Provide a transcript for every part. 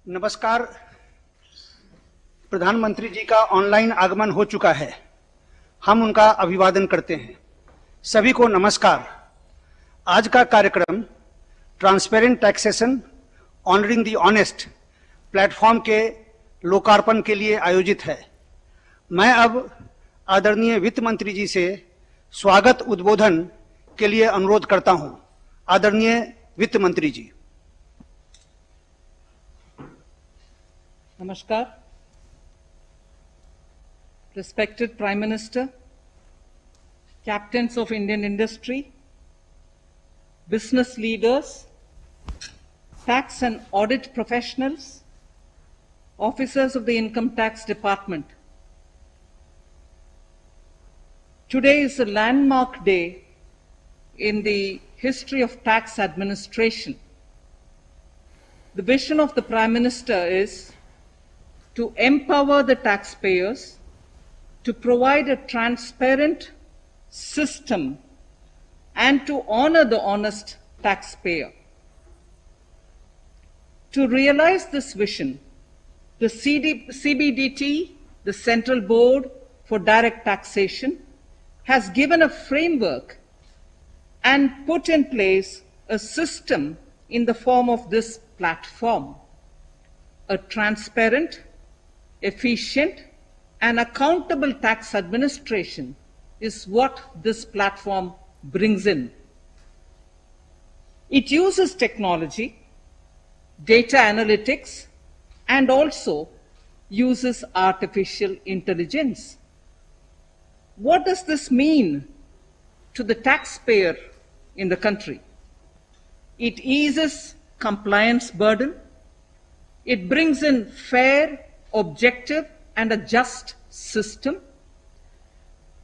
नमस्कार। प्रधानमंत्री जी का ऑनलाइन आगमन हो चुका है, हम उनका अभिवादन करते हैं। सभी को नमस्कार। आज का कार्यक्रम transparent taxation honouring the honest platform के लोकार्पण के लिए आयोजित है। मैं अब आदरणीय वित्त मंत्री जी से स्वागत उद्बोधन के लिए अनुरोध करता हूं। आदरणीय वित्त मंत्री जी। Namaskar. Respected Prime Minister, captains of Indian industry, business leaders, tax and audit professionals, officers of the Income Tax Department. Today is a landmark day in the history of tax administration. The vision of the Prime Minister is to empower the taxpayers, to provide a transparent system, and to honor the honest taxpayer. To realize this vision, the CBDT, the Central Board for Direct Taxation, has given a framework and put in place a system in the form of this platform, a transparent, efficient and accountable tax administration is what this platform brings in. It uses technology, data analytics, and also uses artificial intelligence. What does this mean to the taxpayer in the country? It eases compliance burden. It brings in fair, objective and a just system.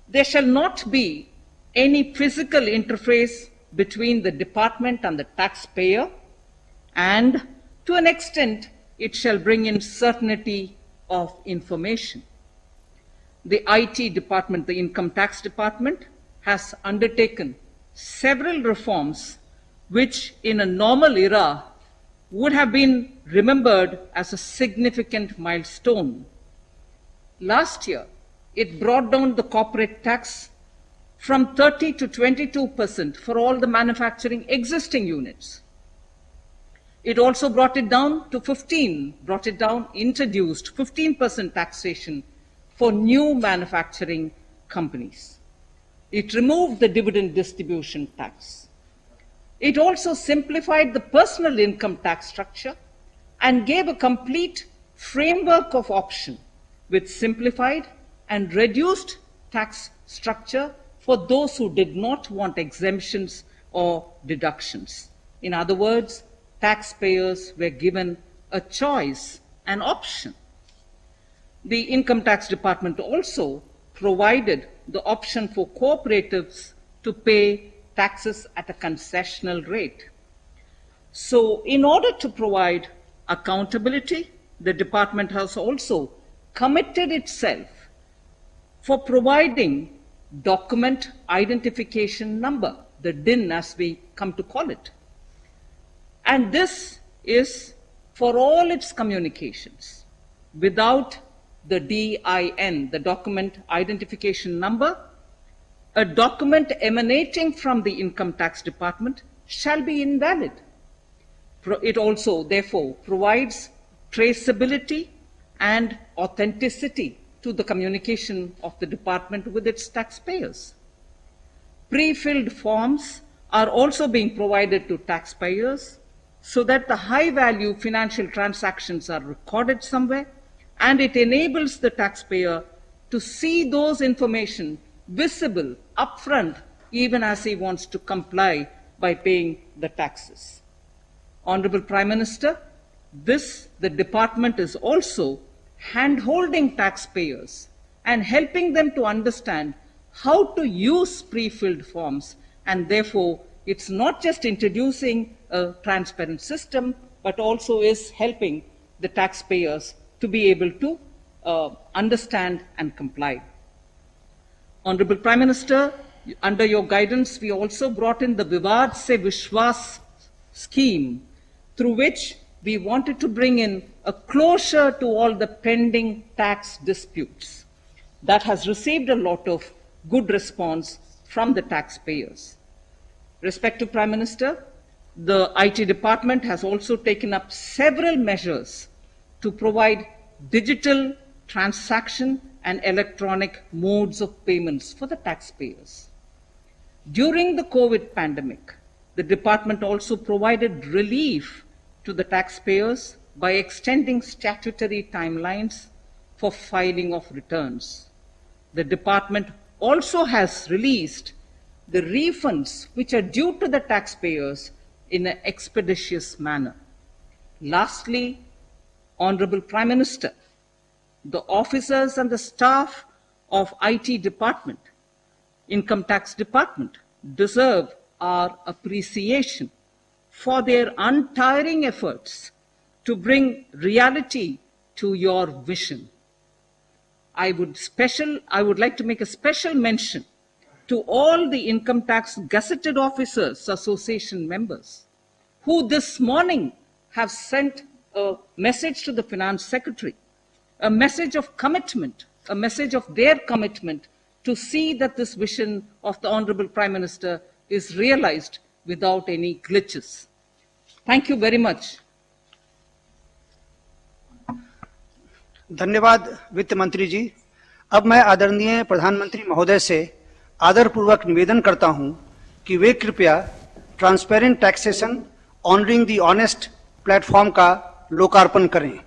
There shall not be any physical interface between the department and the taxpayer, and to an extent it shall bring in certainty of information. The IT department, the Income Tax Department, has undertaken several reforms which in a normal era would have been remembered as a significant milestone. Last year, it brought down the corporate tax from 30 to 22% for all the manufacturing existing units. It also brought it down to introduced 15% taxation for new manufacturing companies. It removed the dividend distribution tax. It also simplified the personal income tax structure and gave a complete framework of option with simplified and reduced tax structure for those who did not want exemptions or deductions. In other words, taxpayers were given a choice, an option. The Income Tax Department also provided the option for cooperatives to pay taxes at a concessional rate. So, in order to provide accountability, the department has also committed itself for providing document identification number, the DIN as we come to call it. And this is for all its communications. Without the DIN, the document identification number, a document emanating from the Income Tax Department shall be invalid. It also, therefore, provides traceability and authenticity to the communication of the department with its taxpayers. Pre-filled forms are also being provided to taxpayers so that the high-value financial transactions are recorded somewhere, and it enables the taxpayer to see those information visible upfront even as he wants to comply by paying the taxes. Honorable Prime Minister, the department is also hand-holding taxpayers and helping them to understand how to use pre-filled forms, and therefore it's not just introducing a transparent system but also is helping the taxpayers to be able to understand and comply. Honorable Prime Minister, under your guidance, we also brought in the Vivad Se Vishwas scheme, through which we wanted to bring in a closure to all the pending tax disputes. That has received a lot of good response from the taxpayers. Respective Prime Minister, the IT department has also taken up several measures to provide digital transaction and electronic modes of payments for the taxpayers. During the COVID pandemic, the department also provided relief to the taxpayers by extending statutory timelines for filing of returns. The department also has released the refunds which are due to the taxpayers in an expeditious manner. Lastly, Honorable Prime Minister, the officers and the staff of IT department, Income Tax Department, deserve our appreciation for their untiring efforts to bring reality to your vision. I would like to make a special mention to all the Income Tax Gazetted Officers Association members who this morning have sent a message to the Finance Secretary, a message of commitment, a message of their commitment to see that this vision of the Honorable Prime Minister is realized without any glitches. Thank you very much. धन्यवाद वित्त मंत्री जी। अब मैं आदरणीय प्रधानमंत्री महोदय से आदरपूर्वक निवेदन करता हूं कि वे कृपया transparent taxation honouring the honest platform का लोकार्पण करें।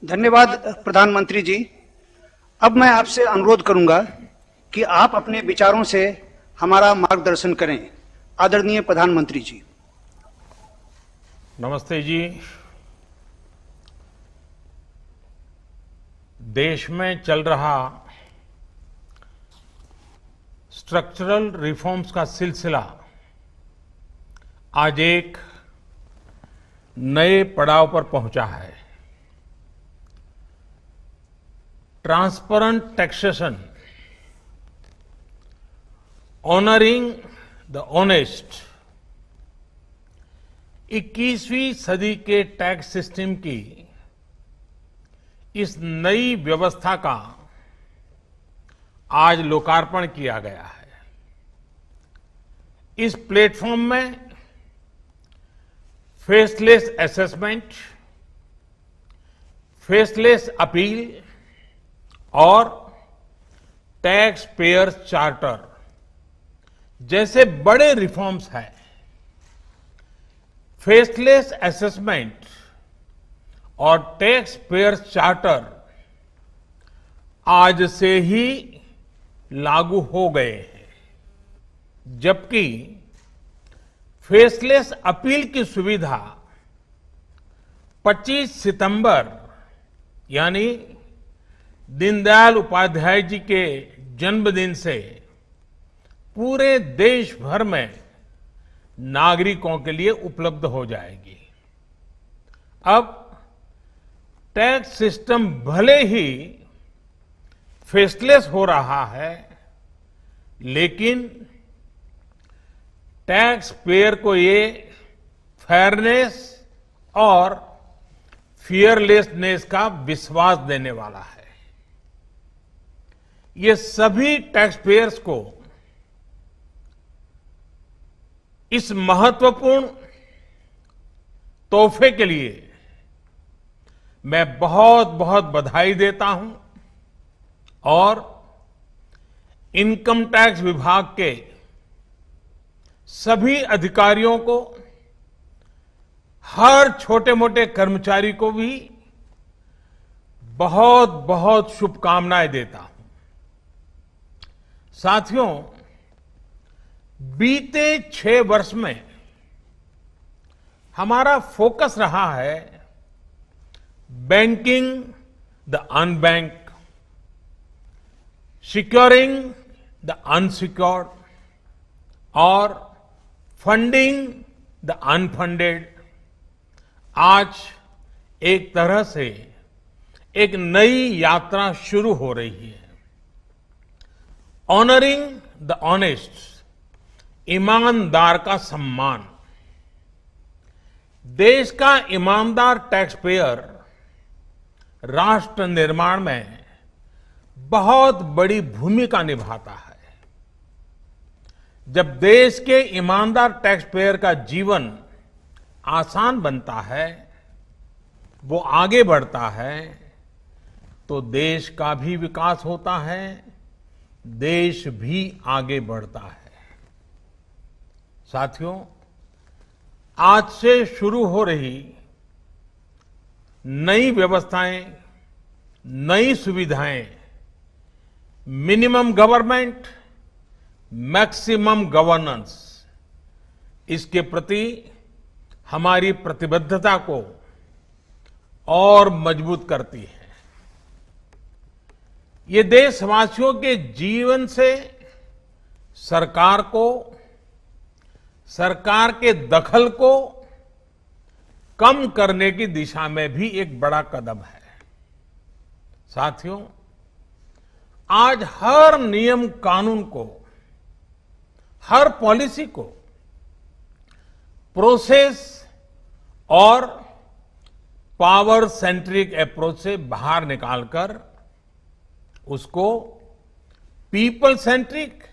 धन्यवाद प्रधानमंत्री जी। अब मैं आपसे अनुरोध करूंगा कि आप अपने विचारों से हमारा मार्गदर्शन करें। आदरणीय प्रधानमंत्री जी। नमस्ते जी। देश में चल रहा स्ट्रक्चरल रिफॉर्म्स का सिलसिला आज एक नए पड़ाव पर पहुंचा है। Transparent taxation, honouring the honest, 21वीं सदी के टैक्स सिस्टम की इस नई व्यवस्था का आज लोकार्पण किया गया है। इस प्लेटफॉर्म में फेसलेस असेसमेंट, फेसलेस अपील और टैक्स पेयर्स चार्टर जैसे बड़े रिफॉर्म्स हैं। फेसलेस असेसमेंट और टैक्स पेयर्स चार्टर आज से ही लागू हो गए हैं, जबकि फेसलेस अपील की सुविधा 25 सितंबर यानी दीनदयाल उपाध्याय जी के जन्मदिन से पूरे देश भर में नागरिकों के लिए उपलब्ध हो जाएगी। अब टैक्स सिस्टम भले ही फेसलेस हो रहा है, लेकिन टैक्स पेयर को ये फेयरनेस और फियरलेसनेस का विश्वास देने वाला है। ये सभी टैक्स पेयर्स को इस महत्वपूर्ण तोहफे के लिए मैं बहुत बहुत बधाई देता हूं और इनकम टैक्स विभाग के सभी अधिकारियों को, हर छोटे मोटे कर्मचारी को भी बहुत बहुत शुभकामनाएं देता हूं। साथियों, बीते 6 वर्ष में हमारा फोकस रहा है banking the unbanked, securing the unsecured और फंडिंग द अनफंडेड। आज एक तरह से एक नई यात्रा शुरू हो रही है। ऑनरिंग द ऑनेस्ट, ईमानदार का सम्मान। देश का ईमानदार टैक्स पेयर राष्ट्र निर्माण में बहुत बड़ी भूमिका निभाता है। जब देश के ईमानदार टैक्स पेयर का जीवन आसान बनता है, वो आगे बढ़ता है, तो देश का भी विकास होता है, देश भी आगे बढ़ता है। साथियों, आज से शुरू हो रही नई व्यवस्थाएं, नई सुविधाएं, मिनिमम गवर्नमेंट, मैक्सिमम गवर्नेंस, इसके प्रति हमारी प्रतिबद्धता को और मजबूत करती है। ये देशवासियों के जीवन से सरकार को, सरकार के दखल को कम करने की दिशा में भी एक बड़ा कदम है। साथियों, आज हर नियम कानून को, हर पॉलिसी को प्रोसेस और पावर सेंट्रिक अप्रोच से बाहर निकालकर उसको पीपल सेंट्रिक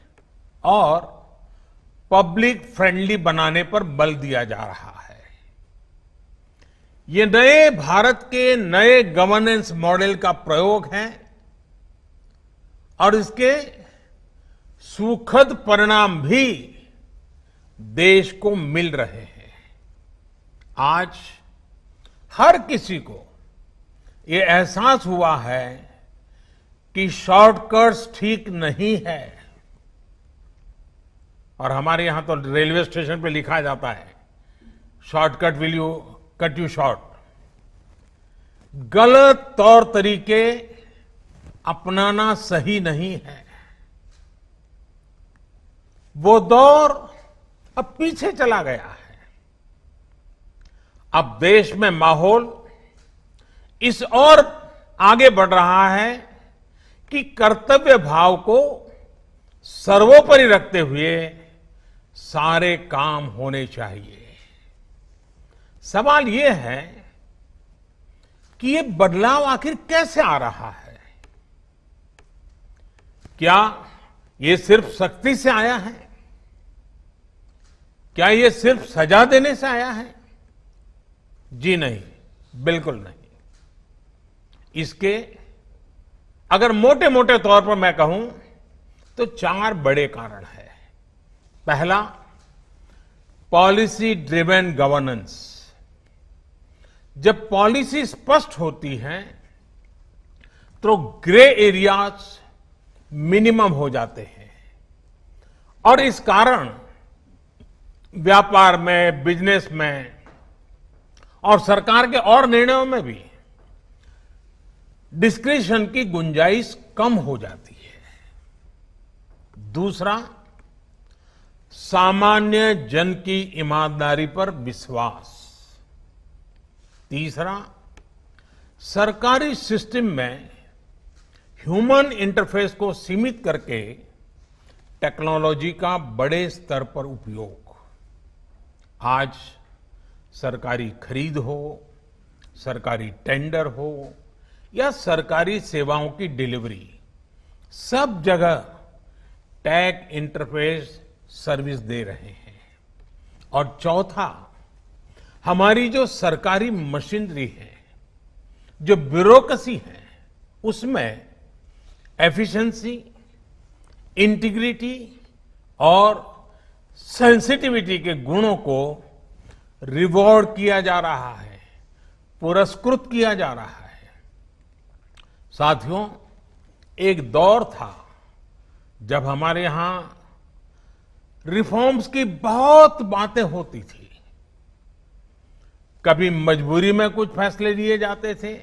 और पब्लिक फ्रेंडली बनाने पर बल दिया जा रहा है। ये नए भारत के नए गवर्नेंस मॉडल का प्रयोग है और इसके सुखद परिणाम भी देश को मिल रहे हैं। आज हर किसी को ये एहसास हुआ है कि शॉर्टकट्स ठीक नहीं है। और हमारे यहां तो रेलवे स्टेशन पे लिखा जाता है, shortcut will you cut you short. गलत तौर तरीके अपनाना सही नहीं है। वो दौर अब पीछे चला गया है। अब देश में माहौल इस ओर आगे बढ़ रहा है कि कर्तव्य भाव को सर्वोपरि रखते हुए सारे काम होने चाहिए। सवाल यह है कि ये बदलाव आखिर कैसे आ रहा है? क्या ये सिर्फ सख्ती से आया है? क्या ये सिर्फ सजा देने से आया है? जी नहीं, बिल्कुल नहीं। इसके अगर मोटे मोटे तौर पर मैं कहूं तो 4 बड़े कारण हैं। पहला, पॉलिसी ड्रिवन गवर्नेंस। जब पॉलिसी स्पष्ट होती है तो ग्रे एरियाज मिनिमम हो जाते हैं और इस कारण व्यापार में, बिजनेस में और सरकार के और निर्णयों में भी डिस्क्रिशन की गुंजाइश कम हो जाती है। दूसरा, सामान्य जन की ईमानदारी पर विश्वास। तीसरा, सरकारी सिस्टम में ह्यूमन इंटरफेस को सीमित करके टेक्नोलॉजी का बड़े स्तर पर उपयोग। आज सरकारी खरीद हो, सरकारी टेंडर हो या सरकारी सेवाओं की डिलीवरी, सब जगह टैग इंटरफेस सर्विस दे रहे हैं। और चौथा, हमारी जो सरकारी मशीनरी है, जो ब्यूरोक्रेसी है, उसमें एफिशिएंसी, इंटीग्रिटी और सेंसिटिविटी के गुणों को रिवॉर्ड किया जा रहा है, पुरस्कृत किया जा रहा है। साथियों, एक दौर था जब हमारे यहां रिफॉर्म्स की बहुत बातें होती थी। कभी मजबूरी में कुछ फैसले लिए जाते थे,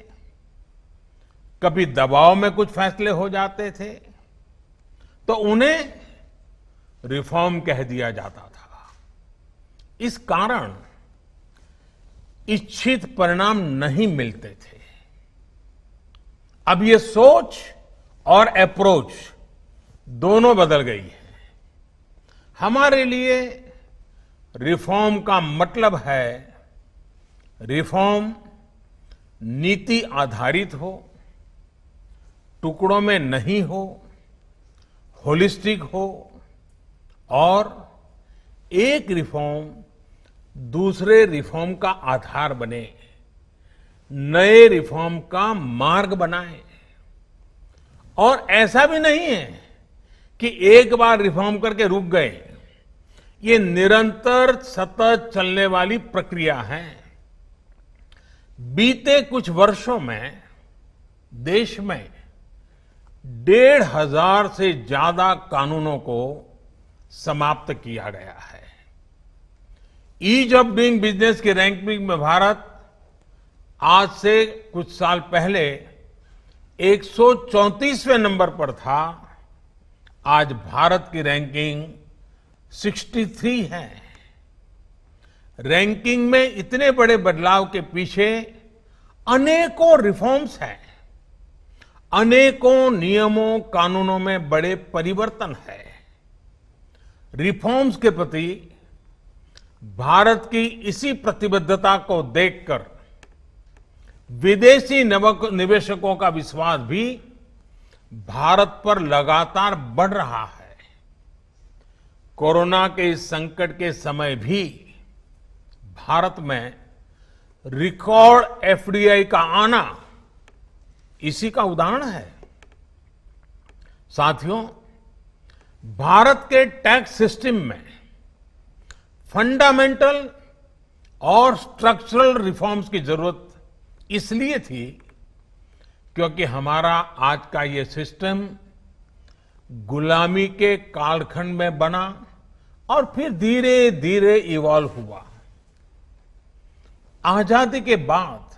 कभी दबाव में कुछ फैसले हो जाते थे, तो उन्हें रिफॉर्म कह दिया जाता था। इस कारण इच्छित परिणाम नहीं मिलते थे। अब ये सोच और अप्रोच दोनों बदल गई है। हमारे लिए रिफॉर्म का मतलब है रिफॉर्म नीति आधारित हो, टुकड़ों में नहीं हो, होलिस्टिक हो और एक रिफॉर्म दूसरे रिफॉर्म का आधार बने, नए रिफॉर्म का मार्ग बनाए। और ऐसा भी नहीं है कि एक बार रिफॉर्म करके रुक गए। ये निरंतर सतत चलने वाली प्रक्रिया है। बीते कुछ वर्षों में देश में 1,500 से ज्यादा कानूनों को समाप्त किया गया है। ईज ऑफ डूइंग बिजनेस की रैंकिंग में भारत आज से कुछ साल पहले 134वें नंबर पर था। आज भारत की रैंकिंग 63 है। रैंकिंग में इतने बड़े बदलाव के पीछे अनेकों रिफॉर्म्स हैं, अनेकों नियमों कानूनों में बड़े परिवर्तन है। रिफॉर्म्स के प्रति भारत की इसी प्रतिबद्धता को देखकर विदेशी निवेशकों का विश्वास भी भारत पर लगातार बढ़ रहा है। कोरोना के इस संकट के समय भी भारत में रिकॉर्ड एफडीआई का आना इसी का उदाहरण है। साथियों, भारत के टैक्स सिस्टम में फंडामेंटल और स्ट्रक्चरल रिफॉर्म्स की जरूरत इसलिए थी क्योंकि हमारा आज का ये सिस्टम गुलामी के कालखंड में बना और फिर धीरे धीरे इवॉल्व हुआ। आजादी के बाद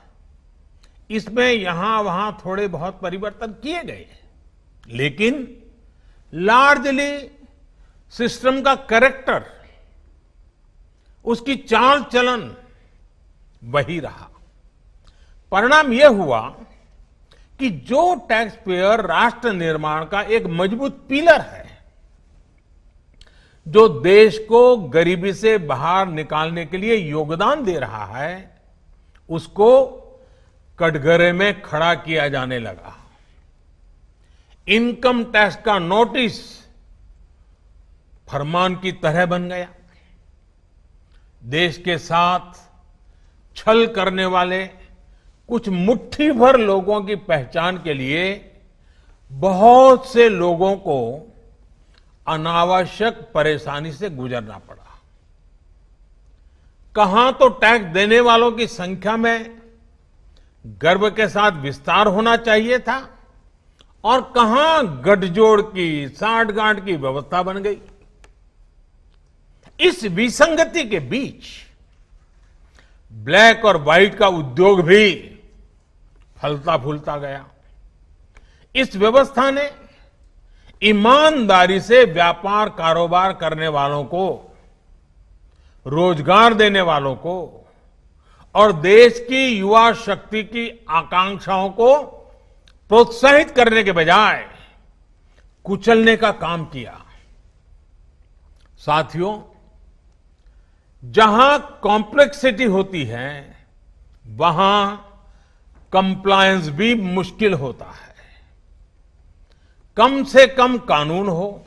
इसमें यहां वहां थोड़े बहुत परिवर्तन किए गए, लेकिन लार्जली सिस्टम का कैरेक्टर, उसकी चाल चलन वही रहा। परिणाम यह हुआ कि जो टैक्स पेयर राष्ट्र निर्माण का एक मजबूत पिलर है, जो देश को गरीबी से बाहर निकालने के लिए योगदान दे रहा है, उसको कटघरे में खड़ा किया जाने लगा। इनकम टैक्स का नोटिस फरमान की तरह बन गया। देश के साथ छल करने वाले कुछ मुट्ठी भर लोगों की पहचान के लिए बहुत से लोगों को अनावश्यक परेशानी से गुजरना पड़ा। कहां तो टैक्स देने वालों की संख्या में गर्व के साथ विस्तार होना चाहिए था और कहां गठजोड़ की, साठगांठ की व्यवस्था बन गई। इस विसंगति के बीच ब्लैक और व्हाइट का उद्योग भी फलता फूलता गया। इस व्यवस्था ने ईमानदारी से व्यापार कारोबार करने वालों को, रोजगार देने वालों को और देश की युवा शक्ति की आकांक्षाओं को प्रोत्साहित करने के बजाय कुचलने का काम किया। साथियों, जहां कॉम्प्लेक्सिटी होती है, वहां कंप्लायंस भी मुश्किल होता है। कम से कम कानून हो,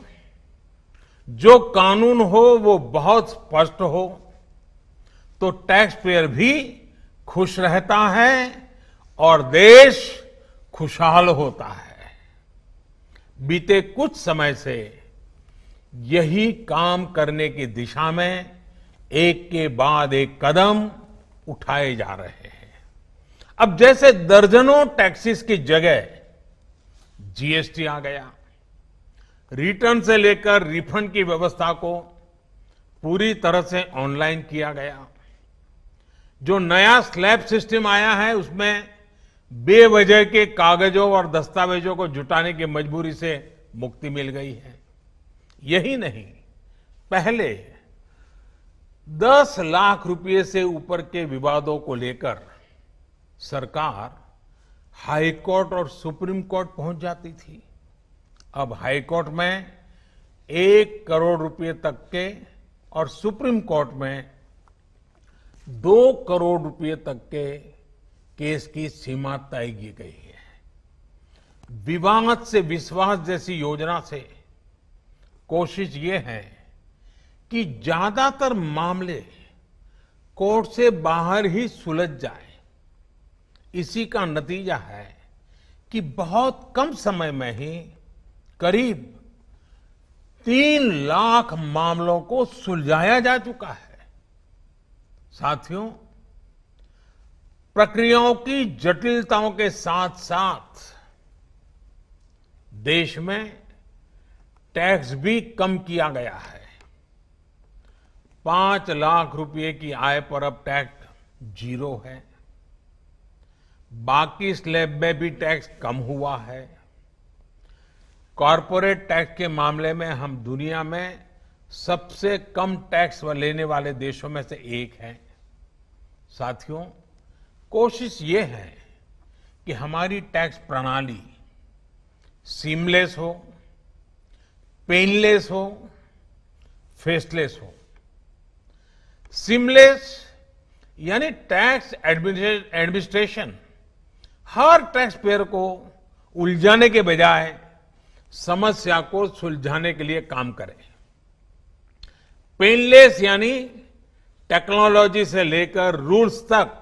जो कानून हो वो बहुत स्पष्ट हो, तो टैक्स पेयर भी खुश रहता है और देश खुशहाल होता है। बीते कुछ समय से यही काम करने की दिशा में एक के बाद एक कदम उठाए जा रहे हैं। अब जैसे दर्जनों टैक्सेस की जगह जीएसटी आ गया, रिटर्न से लेकर रिफंड की व्यवस्था को पूरी तरह से ऑनलाइन किया गया। जो नया स्लैब सिस्टम आया है उसमें बेवजह के कागजों और दस्तावेजों को जुटाने की मजबूरी से मुक्ति मिल गई है। यही नहीं, पहले 10 लाख रुपए से ऊपर के विवादों को लेकर सरकार हाई कोर्ट और सुप्रीम कोर्ट पहुंच जाती थी। अब हाई कोर्ट में 1 करोड़ रुपए तक के और सुप्रीम कोर्ट में 2 करोड़ रुपए तक के केस की सीमा तय की गई है। विवाद से विश्वास जैसी योजना से कोशिश ये है कि ज्यादातर मामले कोर्ट से बाहर ही सुलझ जाए। इसी का नतीजा है कि बहुत कम समय में ही करीब 3 लाख मामलों को सुलझाया जा चुका है। साथियों, प्रक्रियाओं की जटिलताओं के साथ साथ देश में टैक्स भी कम किया गया है। 5 लाख रुपए की आय पर अब टैक्स 0 है। बाकी स्लैब में भी टैक्स कम हुआ है। कॉरपोरेट टैक्स के मामले में हम दुनिया में सबसे कम टैक्स लेने वाले देशों में से एक हैं। साथियों, कोशिश ये है कि हमारी टैक्स प्रणाली सीमलेस हो, पेनलेस हो, फेसलेस हो। सीमलेस यानी टैक्स एडमिनिस्ट्रेशन हर टैक्स पेयर को उलझाने के बजाय समस्या को सुलझाने के लिए काम करे। पेनलेस यानी टेक्नोलॉजी से लेकर रूल्स तक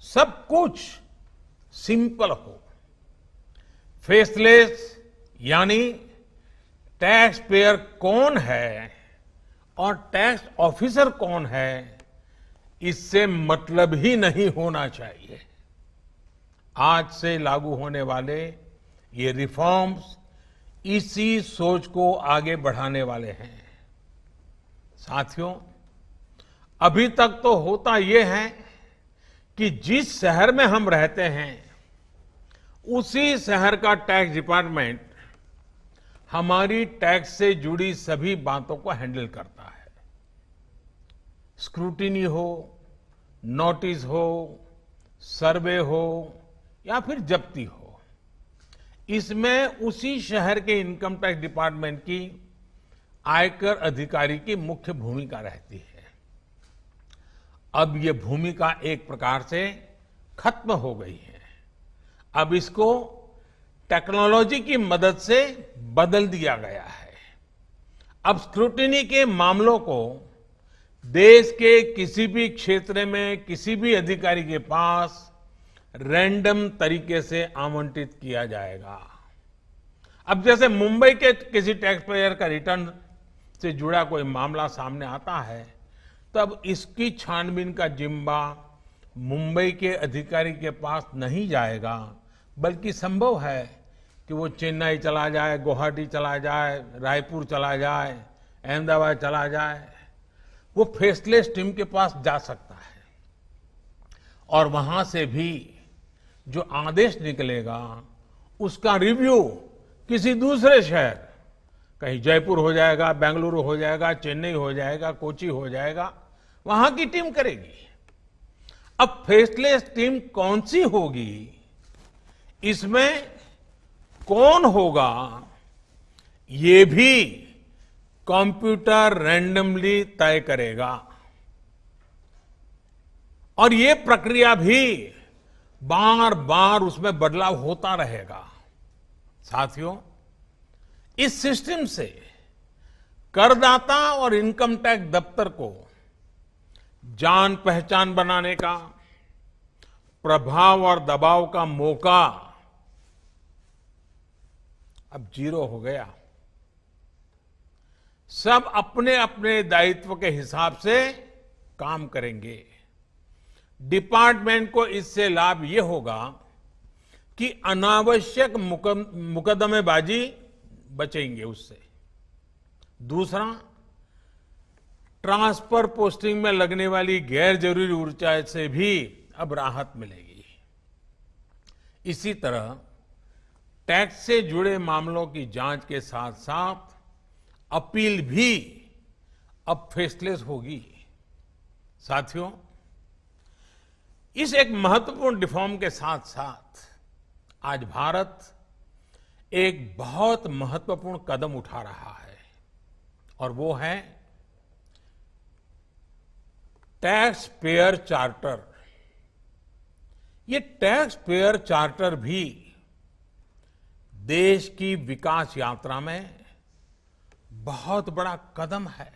सब कुछ सिंपल हो। फेसलेस यानी टैक्स पेयर कौन है और टैक्स ऑफिसर कौन है, इससे मतलब ही नहीं होना चाहिए। आज से लागू होने वाले ये रिफॉर्म्स इसी सोच को आगे बढ़ाने वाले हैं। साथियों, अभी तक तो होता यह है कि जिस शहर में हम रहते हैं उसी शहर का टैक्स डिपार्टमेंट हमारी टैक्स से जुड़ी सभी बातों को हैंडल करता है। स्क्रूटिनी हो, नोटिस हो, सर्वे हो या फिर जब्ती हो, इसमें उसी शहर के इनकम टैक्स डिपार्टमेंट की आयकर अधिकारी की मुख्य भूमिका रहती है। अब ये भूमिका एक प्रकार से खत्म हो गई है। अब इसको टेक्नोलॉजी की मदद से बदल दिया गया है। अब स्क्रूटिनी के मामलों को देश के किसी भी क्षेत्र में किसी भी अधिकारी के पास रैंडम तरीके से आवंटित किया जाएगा। अब जैसे मुंबई के किसी टैक्स पेयर का रिटर्न से जुड़ा कोई मामला सामने आता है, तब इसकी छानबीन का जिम्मा मुंबई के अधिकारी के पास नहीं जाएगा, बल्कि संभव है कि वो चेन्नई चला जाए, गुवाहाटी चला जाए, रायपुर चला जाए, अहमदाबाद चला जाए। वो फेसलेस टीम के पास जा सकता है और वहां से भी जो आदेश निकलेगा उसका रिव्यू किसी दूसरे शहर, कहीं जयपुर हो जाएगा, बेंगलुरु हो जाएगा, चेन्नई हो जाएगा, कोची हो जाएगा, वहां की टीम करेगी। अब फेसलेस टीम कौन सी होगी, इसमें कौन होगा, ये भी कंप्यूटर रैंडमली तय करेगा। और ये प्रक्रिया भी बार बार उसमें बदलाव होता रहेगा। साथियों, इस सिस्टम से करदाता और इनकम टैक्स दफ्तर को जान पहचान बनाने का, प्रभाव और दबाव का मौका अब 0 हो गया। सब अपने अपने दायित्व के हिसाब से काम करेंगे। डिपार्टमेंट को इससे लाभ ये होगा कि अनावश्यक मुकदमेबाजी बचेंगे उससे। दूसरा, ट्रांसफर पोस्टिंग में लगने वाली गैर जरूरी ऊर्जा से भी अब राहत मिलेगी। इसी तरह टैक्स से जुड़े मामलों की जांच के साथ साथ अपील भी अब फेसलेस होगी। साथियों, इस एक महत्वपूर्ण रिफॉर्म के साथ साथ आज भारत एक बहुत महत्वपूर्ण कदम उठा रहा है और वो है टैक्स पेयर चार्टर। ये टैक्स पेयर चार्टर भी देश की विकास यात्रा में बहुत बड़ा कदम है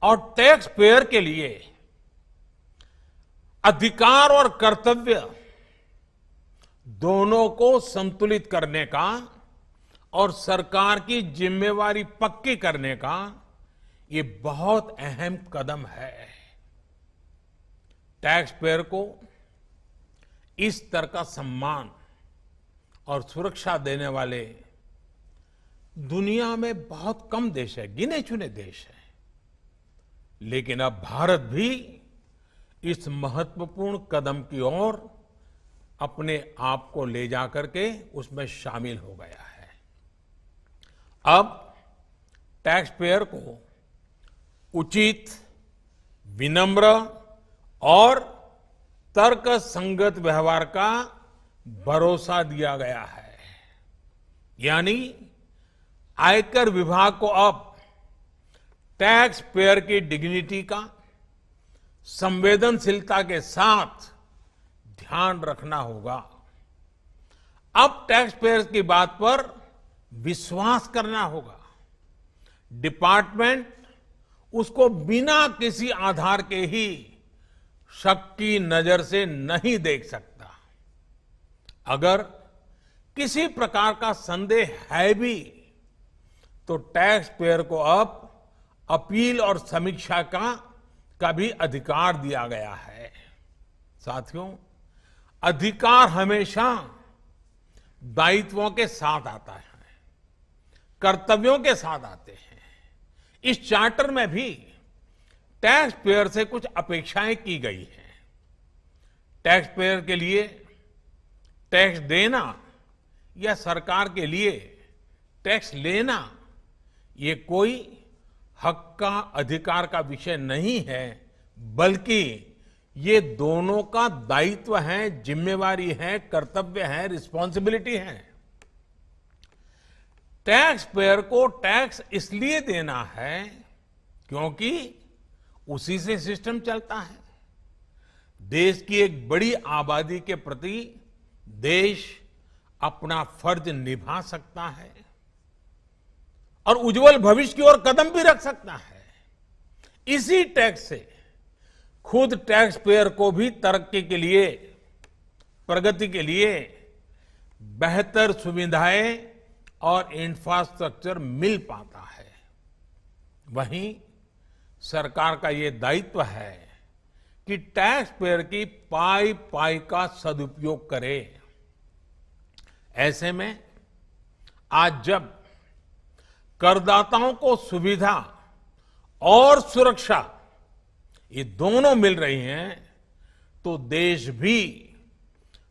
और टैक्स पेयर के लिए अधिकार और कर्तव्य दोनों को संतुलित करने का और सरकार की जिम्मेवारी पक्की करने का ये बहुत अहम कदम है। टैक्स पेयर को इस तरह का सम्मान और सुरक्षा देने वाले दुनिया में बहुत कम देश है, गिने चुने देश हैं। लेकिन अब भारत भी इस महत्वपूर्ण कदम की ओर अपने आप को ले जाकर के उसमें शामिल हो गया है। अब टैक्स पेयर को उचित, विनम्र और तर्क संगत व्यवहार का भरोसा दिया गया है। यानी आयकर विभाग को अब टैक्स पेयर की डिग्निटी का संवेदनशीलता के साथ ध्यान रखना होगा। अब टैक्स पेयर्स की बात पर विश्वास करना होगा। डिपार्टमेंट उसको बिना किसी आधार के ही शक की नजर से नहीं देख सकता। अगर किसी प्रकार का संदेह है भी तो टैक्स पेयर को अब अपील और समीक्षा का भी अधिकार दिया गया है। साथियों, अधिकार हमेशा दायित्वों के साथ आता है, कर्तव्यों के साथ आते हैं। इस चार्टर में भी टैक्स पेयर से कुछ अपेक्षाएं की गई हैं। टैक्स पेयर के लिए टैक्स देना या सरकार के लिए टैक्स लेना ये कोई हक का, अधिकार का विषय नहीं है, बल्कि ये दोनों का दायित्व है, जिम्मेवारी है, कर्तव्य है, रिस्पॉन्सिबिलिटी है। टैक्स पेयर को टैक्स इसलिए देना है क्योंकि उसी से सिस्टम चलता है। देश की एक बड़ी आबादी के प्रति देश अपना फर्ज निभा सकता है और उज्जवल भविष्य की ओर कदम भी रख सकता है। इसी टैक्स से खुद टैक्स पेयर को भी तरक्की के लिए, प्रगति के लिए बेहतर सुविधाएं और इंफ्रास्ट्रक्चर मिल पाता है। वहीं सरकार का ये दायित्व है कि टैक्स पेयर की पाई पाई का सदुपयोग करे। ऐसे में आज जब करदाताओं को सुविधा और सुरक्षा ये दोनों मिल रही हैं, तो देश भी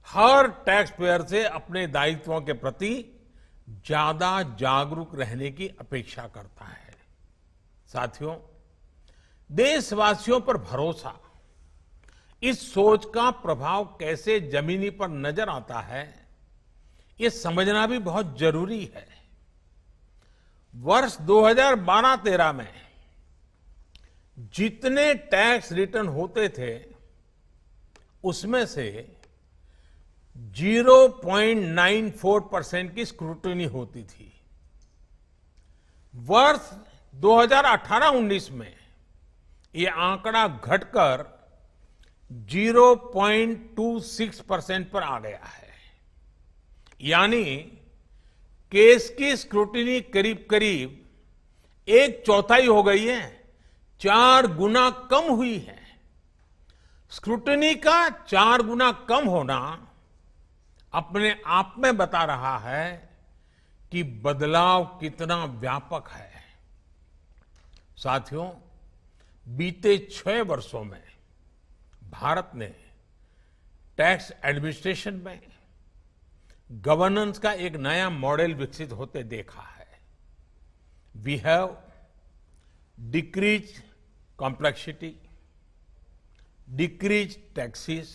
हर टैक्स पेयर से अपने दायित्वों के प्रति ज्यादा जागरूक रहने की अपेक्षा करता है। साथियों, देशवासियों पर भरोसा, इस सोच का प्रभाव कैसे जमीनी पर नजर आता है, ये समझना भी बहुत जरूरी है। वर्ष 2012-13 में जितने टैक्स रिटर्न होते थे उसमें से 0.94% की स्क्रूटनी होती थी। वर्ष 2018-19 में ये आंकड़ा घटकर 0.26% पर आ गया है। यानी केस की स्क्रूटनी करीब करीब 1/4 हो गई है, 4 गुना कम हुई है। स्क्रूटनी का 4 गुना कम होना अपने आप में बता रहा है कि बदलाव कितना व्यापक है। साथियों, बीते 6 वर्षों में भारत ने टैक्स एडमिनिस्ट्रेशन में गवर्नेंस का एक नया मॉडल विकसित होते देखा है। We have decrease complexity, decrease taxes,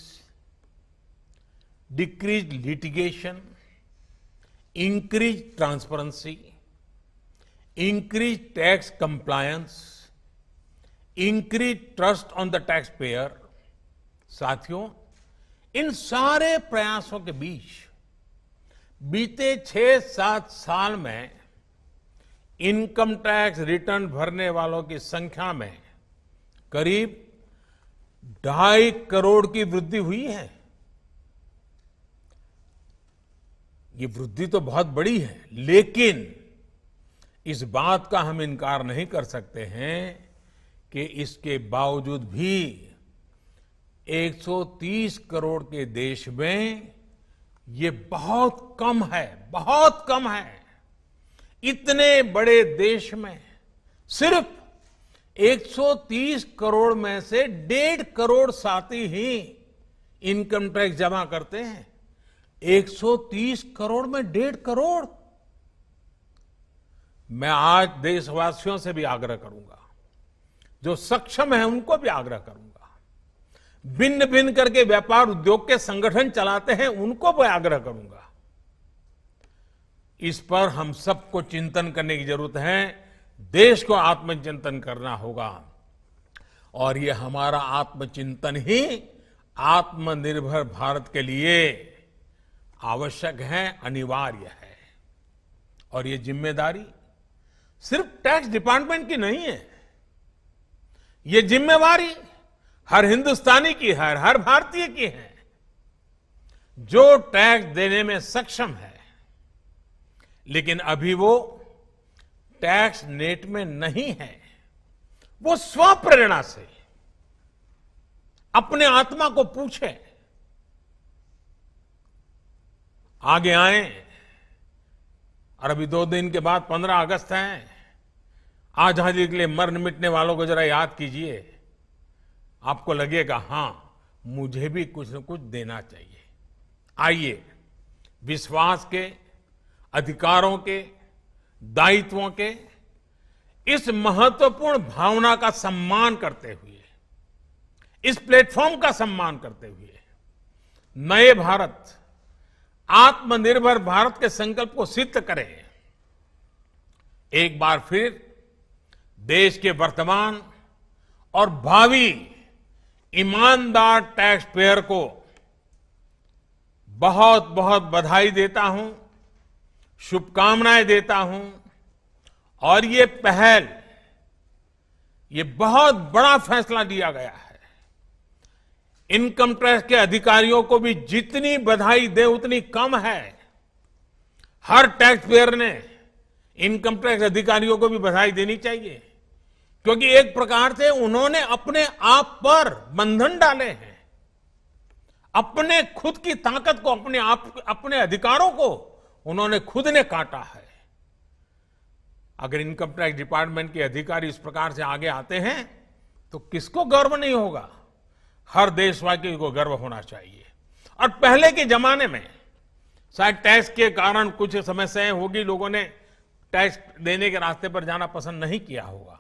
decrease litigation, increase transparency, increase tax compliance, increase trust on the taxpayer। साथियों, इन सारे प्रयासों के बीच बीते 6-7 साल में इनकम टैक्स रिटर्न भरने वालों की संख्या में करीब 2.5 करोड़ की वृद्धि हुई है। ये वृद्धि तो बहुत बड़ी है, लेकिन इस बात का हम इनकार नहीं कर सकते हैं कि इसके बावजूद भी 130 करोड़ के देश में ये बहुत कम है, बहुत कम है। इतने बड़े देश में सिर्फ 130 करोड़ में से 1.5 करोड़ साथी ही इनकम टैक्स जमा करते हैं। 130 करोड़ में 1.5 करोड़। मैं आज देशवासियों से भी आग्रह करूंगा, जो सक्षम है उनको भी आग्रह करूंगा, भिन्न भिन्न करके व्यापार उद्योग के संगठन चलाते हैं उनको भी आग्रह करूंगा। इस पर हम सबको चिंतन करने की जरूरत है, देश को आत्मचिंतन करना होगा, और ये हमारा आत्मचिंतन ही आत्मनिर्भर भारत के लिए आवश्यक है, अनिवार्य है। और ये जिम्मेदारी सिर्फ टैक्स डिपार्टमेंट की नहीं है, ये जिम्मेवारी हर हिंदुस्तानी की है, हर भारतीय की है जो टैक्स देने में सक्षम है, लेकिन अभी वो टैक्स नेट में नहीं है। वो स्वप्रेरणा से अपने आत्मा को पूछे, आगे आए। और अभी 2 दिन के बाद 15 अगस्त है। आजादी के लिए मरने मिटने वालों को जरा याद कीजिए, आपको लगेगा हां, मुझे भी कुछ न कुछ देना चाहिए। आइए विश्वास के, अधिकारों के, दायित्वों के इस महत्वपूर्ण भावना का सम्मान करते हुए, इस प्लेटफॉर्म का सम्मान करते हुए नए भारत, आत्मनिर्भर भारत के संकल्प को सिद्ध करें। एक बार फिर देश के वर्तमान और भावी ईमानदार टैक्स पेयर को बहुत बहुत बधाई देता हूं, शुभकामनाएं देता हूं। और ये पहल, ये बहुत बड़ा फैसला लिया गया है। इनकम टैक्स के अधिकारियों को भी जितनी बधाई दे उतनी कम है। हर टैक्स पेयर ने इनकम टैक्स अधिकारियों को भी बधाई देनी चाहिए, क्योंकि एक प्रकार से उन्होंने अपने आप पर बंधन डाले हैं, अपने खुद की ताकत को, अपने अधिकारों को उन्होंने खुद ने काटा है। अगर इनकम टैक्स डिपार्टमेंट के अधिकारी इस प्रकार से आगे आते हैं तो किसको गर्व नहीं होगा? हर देशवासी को गर्व होना चाहिए। और पहले के जमाने में शायद टैक्स के कारण कुछ समस्याएं होगी, लोगों ने टैक्स देने के रास्ते पर जाना पसंद नहीं किया होगा।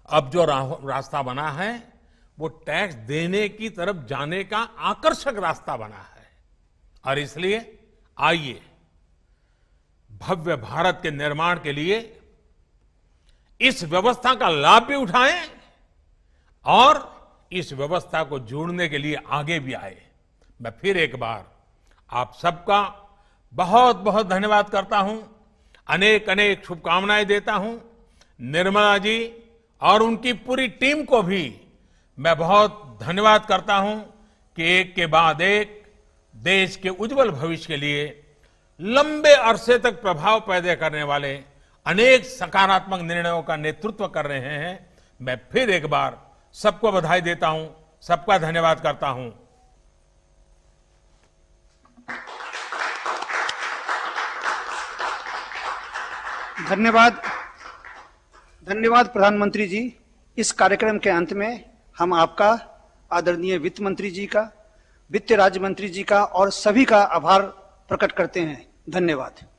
अब जो रास्ता बना है वो टैक्स देने की तरफ जाने का आकर्षक रास्ता बना है। और इसलिए आइए भव्य भारत के निर्माण के लिए इस व्यवस्था का लाभ भी उठाएं और इस व्यवस्था को जोड़ने के लिए आगे भी आए। मैं फिर एक बार आप सबका बहुत बहुत धन्यवाद करता हूं, अनेक अनेक शुभकामनाएं देता हूं। निर्मला जी और उनकी पूरी टीम को भी मैं बहुत धन्यवाद करता हूं कि एक के बाद एक देश के उज्जवल भविष्य के लिए लंबे अरसे तक प्रभाव पैदा करने वाले अनेक सकारात्मक निर्णयों का नेतृत्व कर रहे हैं। मैं फिर एक बार सबको बधाई देता हूं, सबका धन्यवाद करता हूं। धन्यवाद। धन्यवाद प्रधानमंत्री जी। इस कार्यक्रम के अंत में हम आपका, आदरणीय वित्त मंत्री जी का, वित्त राज्य मंत्री जी का और सभी का आभार प्रकट करते हैं। धन्यवाद।